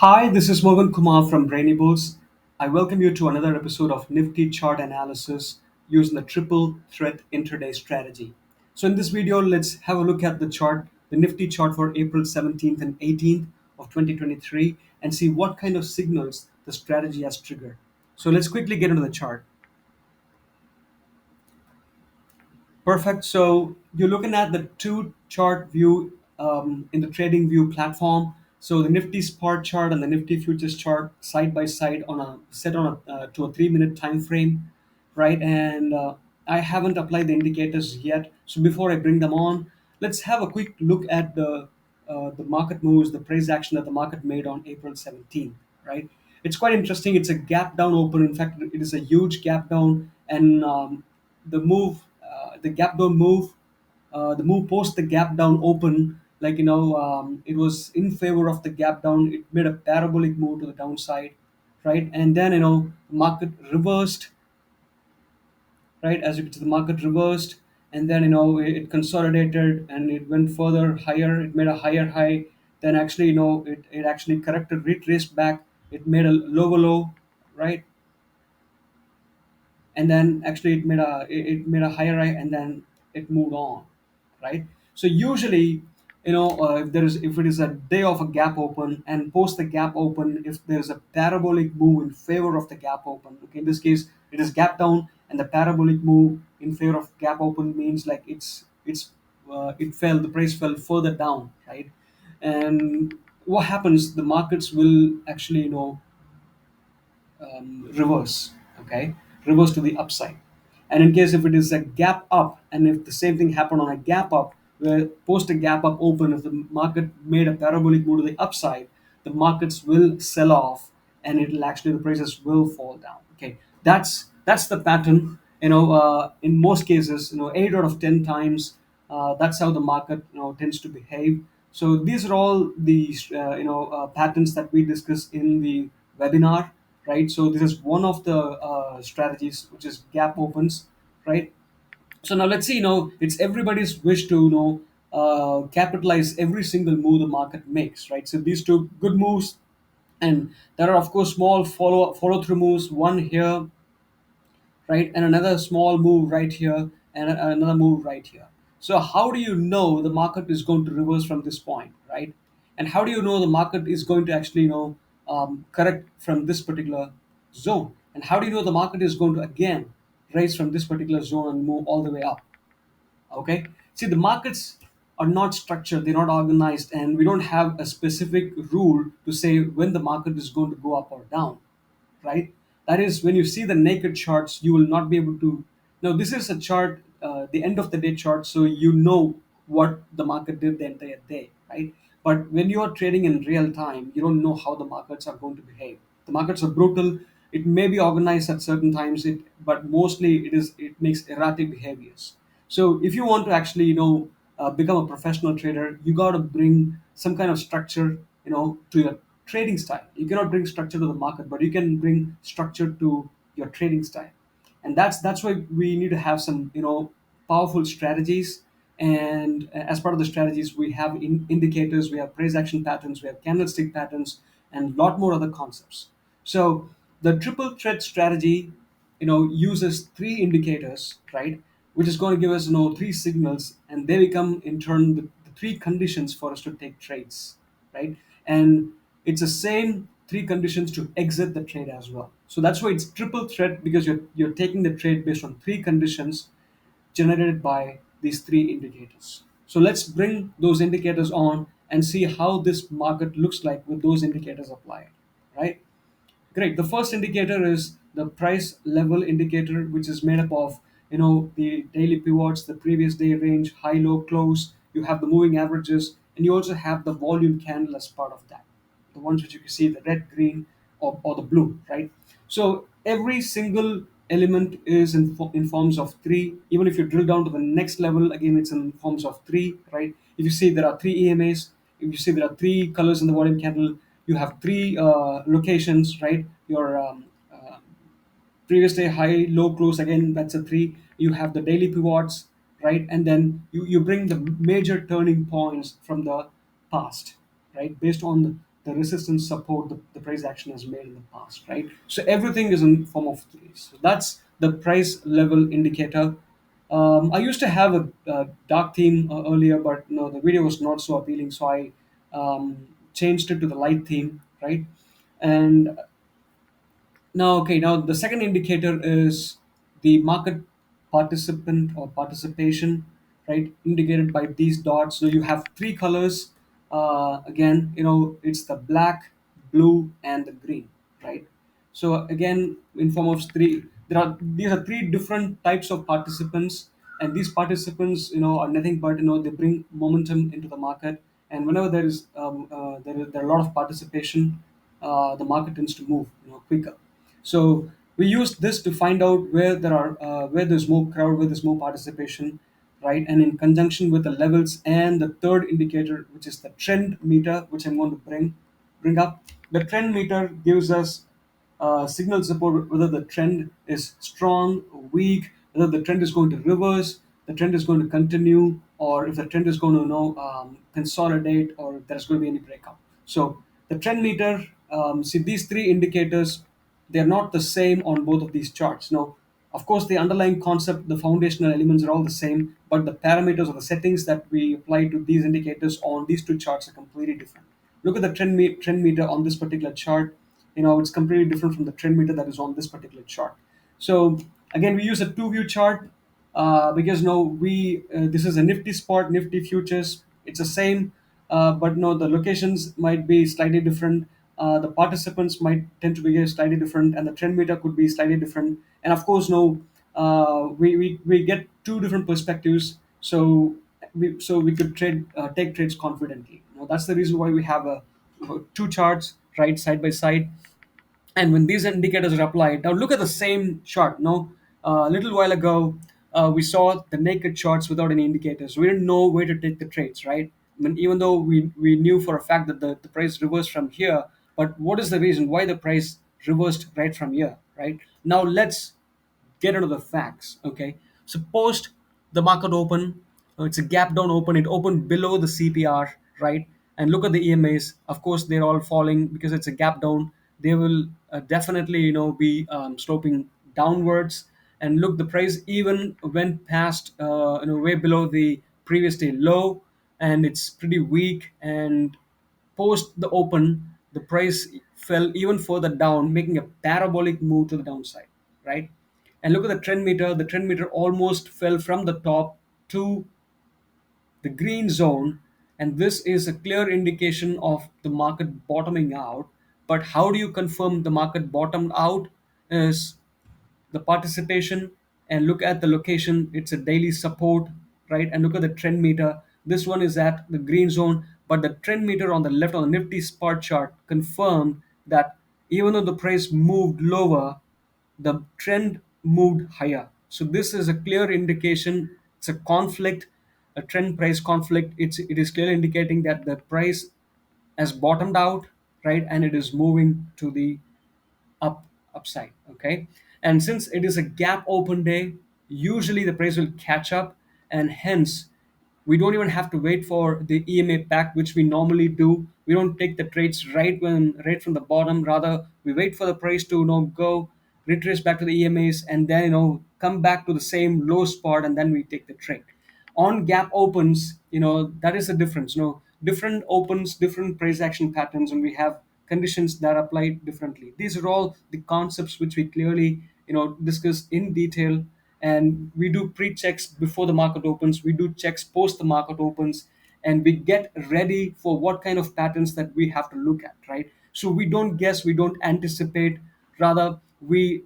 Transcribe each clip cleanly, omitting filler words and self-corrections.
Hi, this is Mohan Kumar from Brainy Bulls. I welcome you to another episode of Nifty chart analysis using the Triple Threat Intraday Strategy. So, in this video, let's have a look at the chart, the Nifty chart for April 17th and 18th of 2023, and see what kind of signals the strategy has triggered. So, let's quickly get into the chart. Perfect. So you're looking at the two chart view in the trading view platform. So the Nifty spot chart and the Nifty futures chart side by side on a set on a to a 3 minute time frame, right? And I haven't applied the indicators yet. So before I bring them on, let's have a quick look at the market moves, the price action that the market made on April 17th, right? It's quite interesting. It's a gap down open. In fact, it is a huge gap down, and the gap down move, the move post the gap down open, it was in favor of the gap down. It made a parabolic move to the downside, right? And then the market reversed, right? As you can see, the market reversed, and then it consolidated and it went further higher. It made a higher high. Then actually, it actually corrected, retraced back. It made a lower low, right? And then actually it made a higher high, and then it moved on, right? So usually, if it is a day of a gap open and post the gap open, if there's a parabolic move in favor of the gap open, okay, in this case it is gap down, and the parabolic move in favor of gap open means like it fell, the price fell further down, right? And what happens, the markets will actually reverse, okay, reverse to the upside. And in case if it is a gap up, and if the same thing happened on a gap up, where post a gap up open, if the market made a parabolic move to the upside, the markets will sell off, and it'll actually, the prices will fall down. Okay, that's the pattern. In most cases, 8 out of 10 times, that's how the market tends to behave. So these are all the patterns that we discuss in the webinar, right? So this is one of the strategies, which is gap opens, right? So now let's see. It's everybody's wish to capitalize every single move the market makes, right? So these two good moves, and there are of course small follow through moves. One here, right, and another small move right here, and another move right here. So how do you know the market is going to reverse from this point, right? And how do you know the market is going to actually correct from this particular zone? And how do you know the market is going to again rise from this particular zone and move all the way up? Okay, see, the markets are not structured, they're not organized, and we don't have a specific rule to say when the market is going to go up or down, right? That is, when you see the naked charts, you will not be able to. Now, this is a chart, the end of the day chart, so you know what the market did the entire day, right? But when you are trading in real time, you don't know how the markets are going to behave. The markets are brutal. It may be organized at certain times, but mostly it makes erratic behaviors. So if you want to actually become a professional trader, you got to bring some kind of structure to your trading style. You cannot bring structure to the market, but you can bring structure to your trading style. And that's why we need to have some powerful strategies. And as part of the strategies, we have indicators, we have price action patterns, we have candlestick patterns, and a lot more other concepts. So the triple threat strategy uses three indicators, right, which is going to give us three signals, and they become in turn the three conditions for us to take trades, right? And it's the same three conditions to exit the trade as well. So that's why it's triple threat, because you're taking the trade based on three conditions generated by these three indicators. So let's bring those indicators on and see how this market looks like with those indicators applied, right? Great. The first indicator is the price level indicator, which is made up of the daily pivots, the previous day range, high, low, close. You have the moving averages, and you also have the volume candle as part of that. The ones which you can see, the red, green, or the blue, right? So every single element is in forms of three. Even if you drill down to the next level, again, it's in forms of three, right? If you see there are three EMAs, if you see there are three colors in the volume candle, you have three locations, right? Your previous day high, low, close, again, that's a three. You have the daily pivots, right? And then you bring the major turning points from the past, right, based on the resistance support the price action has made in the past, right? So everything is in form of threes. So that's the price level indicator. I used to have a dark theme earlier, but no, the video was not so appealing, so I changed it to the light theme, right? And now, okay, now the second indicator is the market participant or participation, right? Indicated by these dots. So you have three colors. Again, it's the black, blue, and the green, right? So again, in form of three, these are three different types of participants, and these participants, are nothing but they bring momentum into the market, and whenever there are a lot of participation, the market tends to move quicker. So we use this to find out where there's more crowd, where there's more participation, right? And in conjunction with the levels and the third indicator, which is the trend meter, which I'm going to bring up. The trend meter gives us signal support whether the trend is strong, weak, whether the trend is going to reverse, the trend is going to continue, or if the trend is going to consolidate, or if there's going to be any breakout. So the trend meter, see these three indicators, they're not the same on both of these charts. Now, of course, the underlying concept, the foundational elements are all the same, but the parameters or the settings that we apply to these indicators on these two charts are completely different. Look at the trend meter on this particular chart. It's completely different from the trend meter that is on this particular chart. So again, we use a two-view chart because no, we this is a Nifty spot, Nifty futures. It's the same, but no, the locations might be slightly different. The participants might tend to be slightly different, and the trend meter could be slightly different. And of course, no, we get two different perspectives, so we could take trades confidently. That's the reason why we have two charts right side by side. And when these indicators are applied, now look at the same chart. No, a little while ago, we saw the naked charts without any indicators. We didn't know where to take the trades, right? I mean, even though we knew for a fact that the price reversed from here, but what is the reason why the price reversed right from here, right? Now let's get into the facts. Okay, suppose the market open, it's a gap down open, it opened below the CPR, right? And look at the EMAs. Of course, they're all falling because it's a gap down. They will definitely be sloping downwards. And look, the price even went past way below the previous day low, and it's pretty weak. And post the open, the price fell even further down, making a parabolic move to the downside, right? And look at the trend meter. The trend meter almost fell from the top to the green zone, and this is a clear indication of the market bottoming out. But how do you confirm the market bottomed out? Is the participation, and look at the location. It's a daily support, right? And look at the trend meter. This one is at the green zone, but the trend meter on the left on the Nifty spot chart confirmed that even though the price moved lower, the trend moved higher. So this is a clear indication. It's a conflict, a trend price conflict. It is clearly indicating that the price has bottomed out, right? And it is moving to the upside. Okay, and since it is a gap open day, usually the price will catch up, and hence we don't even have to wait for the EMA pack, which we normally do. We don't take the trades right from the bottom. Rather, we wait for the price to go retrace back to the EMAs, and then come back to the same low spot, and then we take the trade. On gap opens, that is the difference. Different opens, different price action patterns, and we have conditions that apply differently. These are all the concepts which we clearly discuss in detail, and we do pre-checks before the market opens, we do checks post the market opens, and we get ready for what kind of patterns that we have to look at, right? So we don't guess, we don't anticipate. Rather, we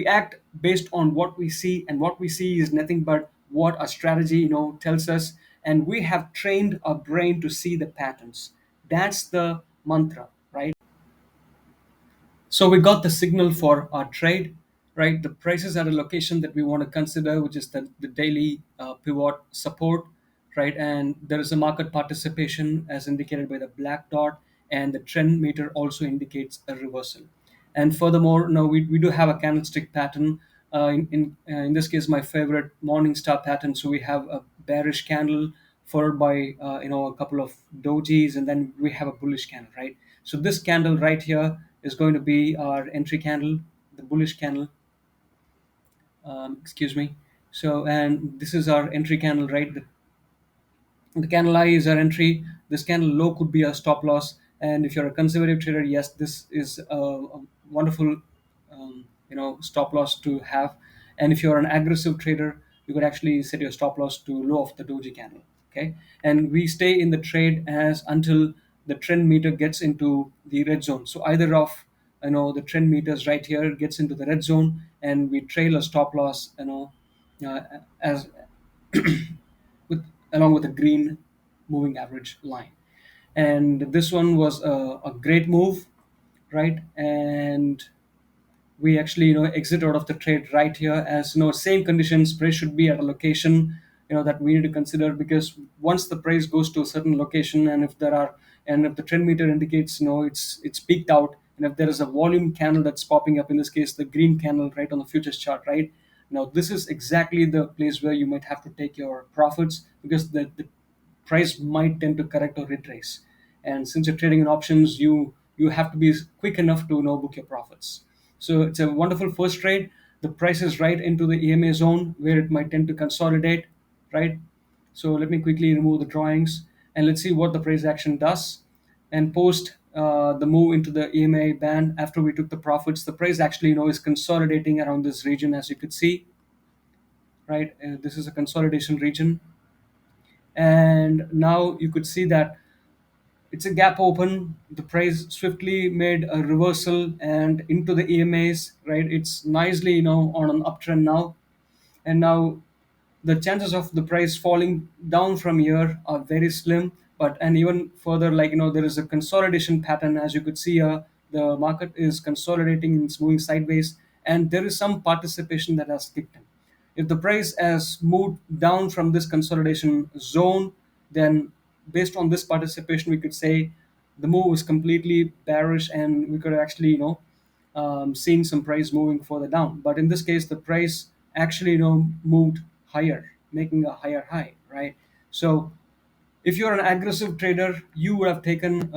act based on what we see, and what we see is nothing but what our strategy tells us, and we have trained our brain to see the patterns. That's the mantra, right? So we got the signal for our trade, right? The prices at a location that we want to consider, which is the daily pivot support, right? And there is a market participation as indicated by the black dot, and the trend meter also indicates a reversal. And furthermore, now we do have a candlestick pattern. In this case, my favorite morning star pattern. So we have a bearish candle followed by a couple of dojis, and then we have a bullish candle, right? So this candle right here is going to be our entry candle, the bullish candle. Excuse me. So, and this is our entry candle, right? The candle high is our entry. This candle low could be a stop loss. And if you're a conservative trader, yes, this is a wonderful, stop loss to have. And if you're an aggressive trader, you could actually set your stop loss to low of the doji candle. Okay, and we stay in the trade as until the trend meter gets into the red zone. So either of the trend meters right here gets into the red zone, and we trail a stop loss, as with along with a green moving average line. And this one was a great move, right? And we actually exit out of the trade right here, as same conditions, price should be at a location that we need to consider, because once the price goes to a certain location, and if the trend meter indicates it's peaked out, and if there is a volume candle that's popping up, in this case the green candle right on the futures chart, right now, this is exactly the place where you might have to take your profits, because the price might tend to correct or retrace. And since you're trading in options, you have to be quick enough to book your profits. So it's a wonderful first trade. The price is right into the EMA zone where it might tend to consolidate, right? So let me quickly remove the drawings, and let's see what the price action does. And post the move into the EMA band, after we took the profits, the price actually is consolidating around this region, as you could see, right? This is a consolidation region, and now you could see that it's a gap open. The price swiftly made a reversal and into the EMAs, right? It's nicely, on an uptrend now. And now the chances of the price falling down from here are very slim. But and even further, like there is a consolidation pattern, as you could see here. The market is consolidating, it's moving sideways, and there is some participation that has kicked in. If the price has moved down from this consolidation zone, then based on this participation, we could say the move is completely bearish, and we could actually seen some price moving further down. But in this case, the price actually moved higher, making a higher high, right? So if you're an aggressive trader, you would have taken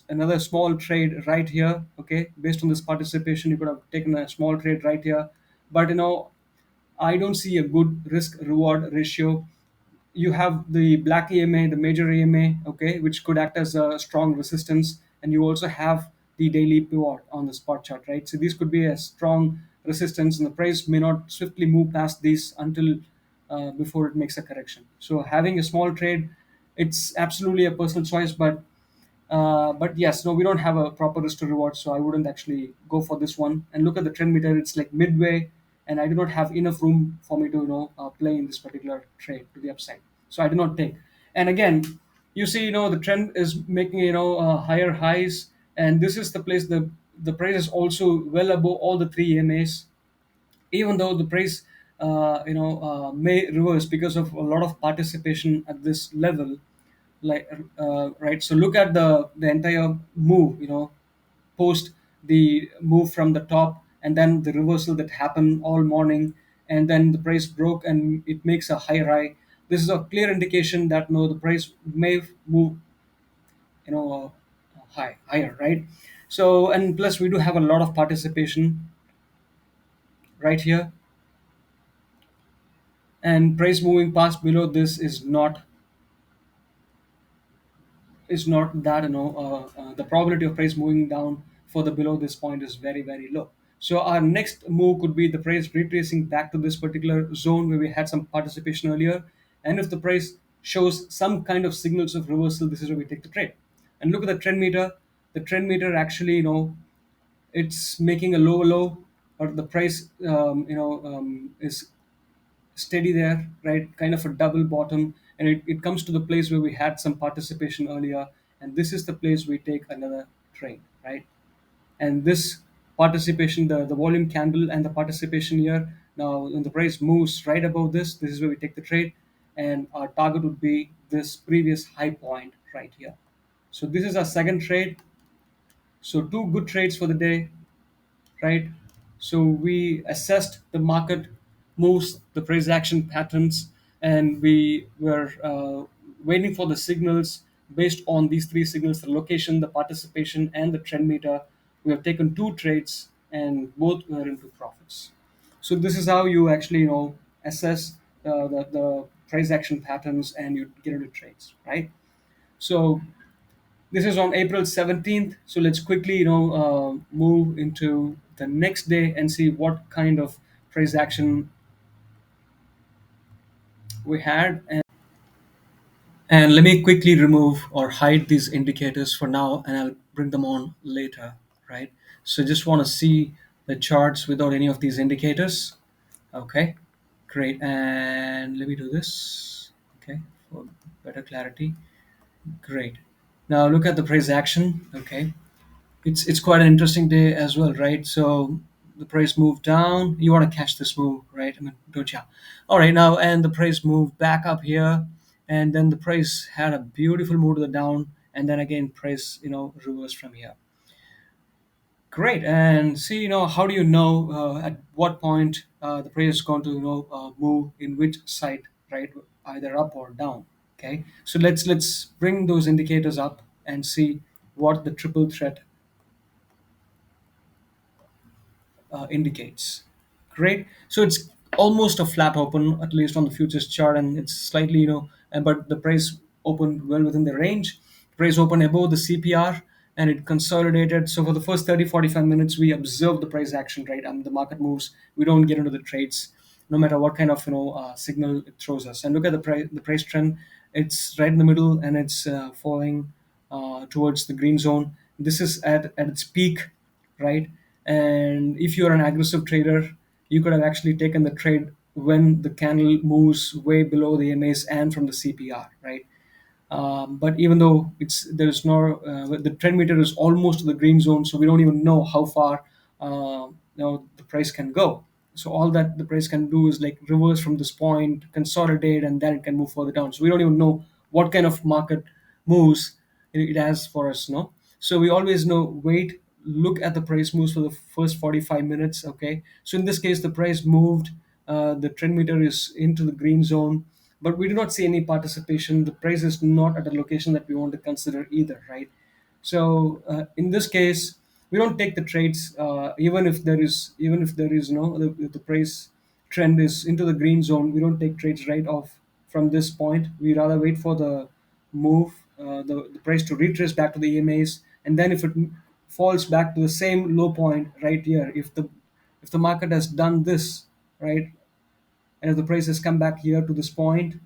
another small trade right here. Okay, based on this participation, you could have taken a small trade right here. But I don't see a good risk reward ratio. You have the black EMA, the major EMA, okay, which could act as a strong resistance, and you also have the daily pivot on the spot chart, right? So these could be a strong resistance, and the price may not swiftly move past these until before it makes a correction. So having a small trade, it's absolutely a personal choice, but yes, no, we don't have a proper risk to reward, so I wouldn't actually go for this one. And look at the trend meter; it's like midway, and I do not have enough room for me to play in this particular trade to the upside. So I do not take. And again, you see, the trend is making higher highs, and this is the place the price is also well above all the three EMAs, even though the price may reverse because of a lot of participation at this level, like right. So look at the entire move, post the move from the top, and then the reversal that happened all morning, and then the price broke and it makes a higher high. This is a clear indication that no, the price may move higher, right? So, and plus we do have a lot of participation right here, and price moving past below this is not that the probability of price moving down further below this point is very, very low. So our next move could be the price retracing back to this particular zone where we had some participation earlier, and if the price shows some kind of signals of reversal, this is where we take the trade. And look at the trend meter. The trend meter actually, it's making a lower low, or the price is steady there, right? Kind of a double bottom, and it comes to the place where we had some participation earlier, and this is the place we take another trade, right? And this participation, the volume candle and the participation here, now when the price moves right above this is where we take the trade, and our target would be this previous high point right here. So this is our second trade. So two good trades for the day, right? So we assessed the market moves, the price action patterns, and we were waiting for the signals based on these three signals: the location, the participation, and the trend meter. We have taken two trades, and both were into profits. So this is how you actually assess the price action patterns, and you get into trades, right? So this is on April 17th. So let's quickly move into the next day and see what kind of price action we had. And let me quickly remove or hide these indicators for now, and I'll bring them on later, right? So just want to see the charts without any of these indicators. Okay, great. And let me do this, okay, for better clarity. Great. Now look at the price action. Okay, it's quite an interesting day as well, right? So the price moved down. You want to catch this move, right? I mean, don't you? All right, now and the price moved back up here, and then the price had a beautiful move to the down, and then again price reversed from here. Great, and see how do you know at what point the price is going to move in which side, right? Either up or down. Okay, so let's bring those indicators up and see what the triple threat indicates. Great. So it's almost a flat open, at least on the futures chart, and it's slightly, and but the price opened well within the range. Price opened above the CPR, and it consolidated. So for the first 30, 45 minutes, we observe the price action, right? And the market moves. We don't get into the trades, no matter what kind of signal it throws us. And look at the price trend. It's right in the middle, and it's falling towards the green zone. This is at its peak, right? And if you're an aggressive trader, you could have actually taken the trade when the candle moves way below the MAs and from the CPR, right? But even though there's no the trend meter is almost to the green zone, so we don't even know how far the price can go. So all that the price can do is like reverse from this point, consolidate, and then it can move further down. So we don't even know what kind of market moves it has for us, no. So we always know, wait, look at the price moves for the first 45 minutes. Okay, so in this case the price moved, the trend meter is into the green zone, but we do not see any participation. The price is not at a location that we want to consider either, right? So in this case, we don't take the trades, even if there is if the price trend is into the green zone. We don't take trades right off from this point. We rather wait for the move, the price to retrace back to the EMAs, and then if it falls back to the same low point right here, if the market has done this, right, and if the price has come back here to this point,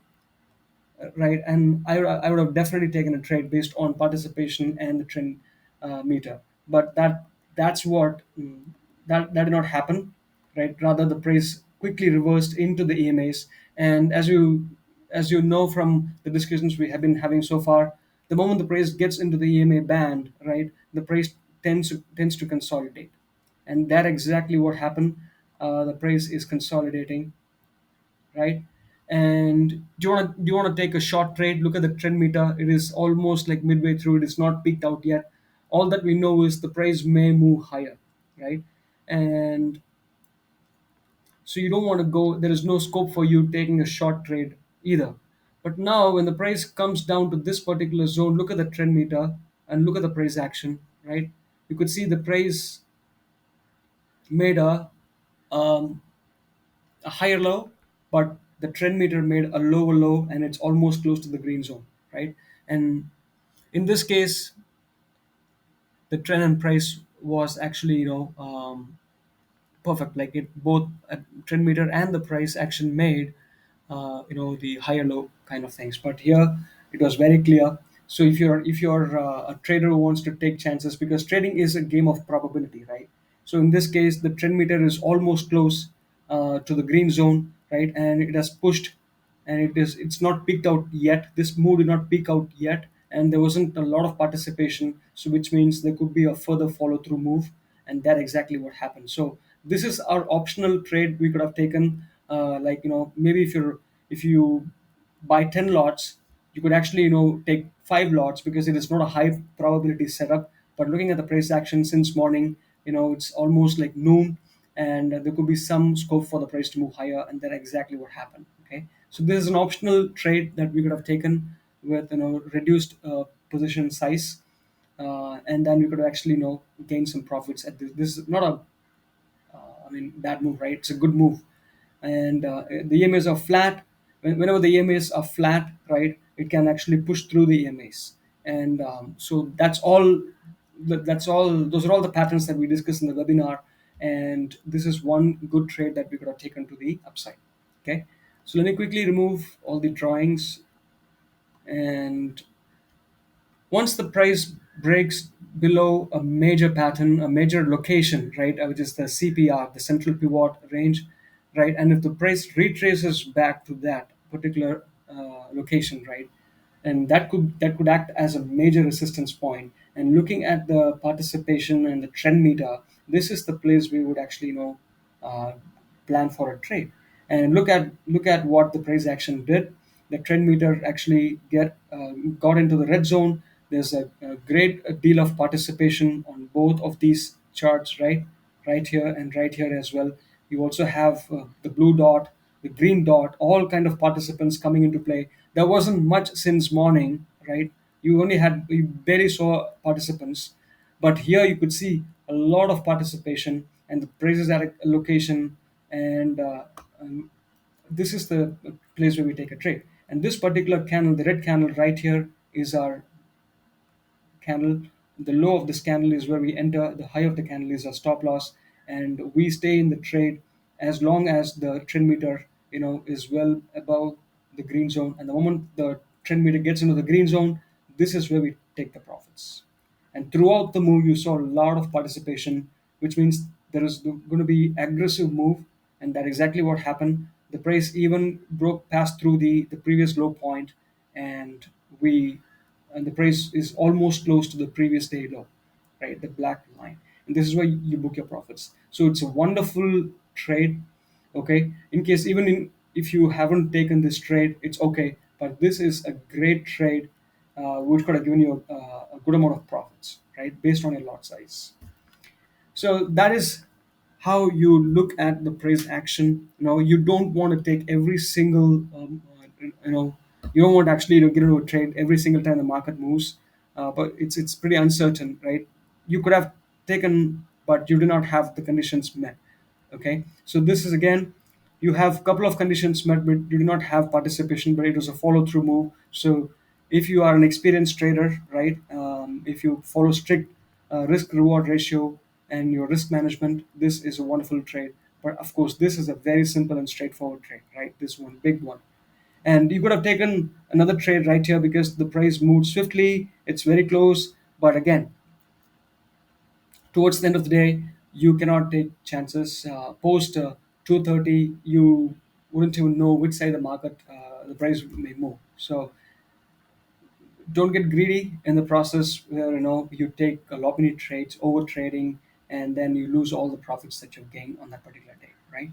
right, and I would have definitely taken a trade based on participation and the trend meter. But that's what that did not happen, right? Rather, the price quickly reversed into the EMAs, and as you know from the discussions we have been having so far, the moment the price gets into the EMA band, right, the price tends to consolidate, and that exactly what happened. The price is consolidating, right? And do you want to take a short trade? Look at the trend meter. It is almost like midway through. It is not peaked out yet. All that we know is the price may move higher, right? And so you don't want to go. There is no scope for you taking a short trade either. But now, when the price comes down to this particular zone, look at the trend meter and look at the price action, right? You could see the price made um, a higher low, but the trend meter made a lower low, and it's almost close to the green zone, right? And in this case, the trend and price was actually perfect. Like it both trend meter and the price action made the higher low kind of things. But here it was very clear. So if you're a trader who wants to take chances, because trading is a game of probability, right? So in this case the trend meter is almost close to the green zone, right, and it has pushed, and it's not peaked out yet. This move did not peak out yet, and there wasn't a lot of participation, so which means there could be a further follow through move, and that exactly what happened. So this is our optional trade we could have taken. Maybe if you buy 10 lots, you could actually take 5 lots, because it is not a high probability setup. But looking at the price action since morning, it's almost like noon, and there could be some scope for the price to move higher, and that's exactly what happened. Okay, so this is an optional trade that we could have taken. with reduced position size, and then you could actually gain some profits at this. This is not a bad move, right? It's a good move. And the EMAs are flat. Whenever the EMAs are flat, right, it can actually push through the EMAs. And so that's all. That's all. Those are all the patterns that we discussed in the webinar. And this is one good trade that we could have taken to the upside. Okay. So let me quickly remove all the drawings. And once the price breaks below a major pattern, a major location, right, which is the CPR, the central pivot range, right, and if the price retraces back to that particular location, right, and that could act as a major resistance point. And looking at the participation and the trend meter, this is the place we would actually uh, plan for a trade. And look at what the price action did. The trend meter actually got into the red zone. There's a great deal of participation on both of these charts, right here and right here as well. You also have the blue dot, the green dot, all kind of participants coming into play. There wasn't much since morning, right? You barely saw participants, but here you could see a lot of participation and the prices at a location. And this is the place where we take a trade. And this particular candle, the red candle right here, is our candle. The low of this candle is where we enter. The high of the candle is our stop loss, and we stay in the trade as long as the trend meter, is well above the green zone. And the moment the trend meter gets into the green zone, this is where we take the profits. And throughout the move, you saw a lot of participation, which means there is going to be aggressive move, and that exactly what happened. The price even broke past through the previous low point, and we and the price is almost close to the previous day low, right? The black line, and this is where you book your profits. So it's a wonderful trade. Okay, in case even if you haven't taken this trade, it's okay, but this is a great trade, which could have given you a good amount of profits, right, based on your lot size. So that is how you look at the price action. You don't want to take every single, you don't want to actually get into a trade every single time the market moves, but it's pretty uncertain, right? You could have taken, but you do not have the conditions met. Okay, so this is again, you have a couple of conditions met, but you do not have participation, but it was a follow through move. So if you are an experienced trader, right, if you follow strict risk reward ratio and your risk management, this is a wonderful trade. But of course, this is a very simple and straightforward trade, right? This one, big one. And you could have taken another trade right here because the price moved swiftly. It's very close. But again, towards the end of the day, you cannot take chances. Post 2:30, you wouldn't even know which side the market, the price may move. So don't get greedy in the process where you take a lot many trades, over trading, and then you lose all the profits that you've gained on that particular day, right?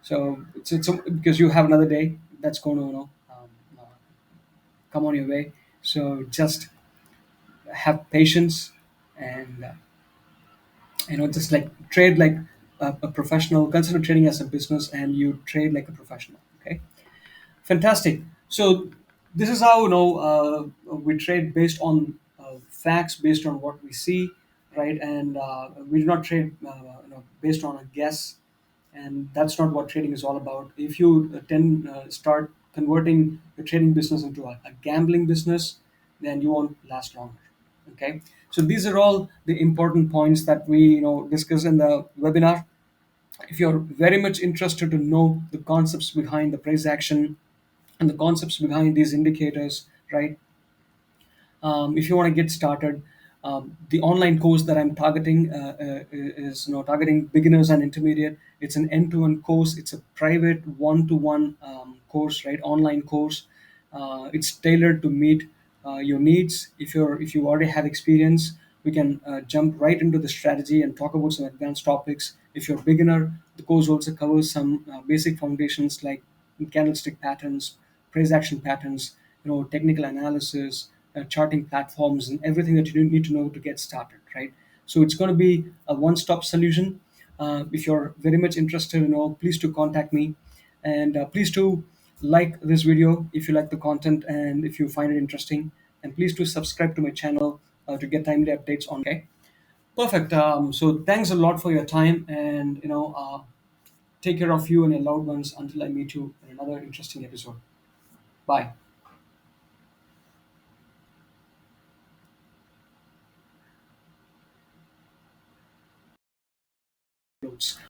So because you have another day that's going to come on your way. So just have patience and just like trade like a professional. Consider trading as a business, and you trade like a professional. Okay, fantastic. So this is how we trade based on facts, based on what we see, right? And we do not trade based on a guess, and that's not what trading is all about. If you start converting the trading business into a gambling business, then you won't last longer. Okay, so these are all the important points that we discuss in the webinar. If you're very much interested to know the concepts behind the price action and the concepts behind these indicators, right? If you want to get started, the online course that I'm targeting is targeting beginners and intermediate. It's an end-to-end course. It's a private one-to-one course, right? Online course. It's tailored to meet your needs. If you already have experience, we can jump right into the strategy and talk about some advanced topics. If you're a beginner, the course also covers some basic foundations like candlestick patterns, price action patterns, technical analysis, charting platforms, and everything that you need to know to get started, right? So it's going to be a one-stop solution. If you're very much interested, please do contact me, and please do like this video if you like the content and if you find it interesting, and please do subscribe to my channel to get timely updates on. Okay, perfect. So thanks a lot for your time, and take care of you and your loved ones until I meet you in another interesting episode. Bye.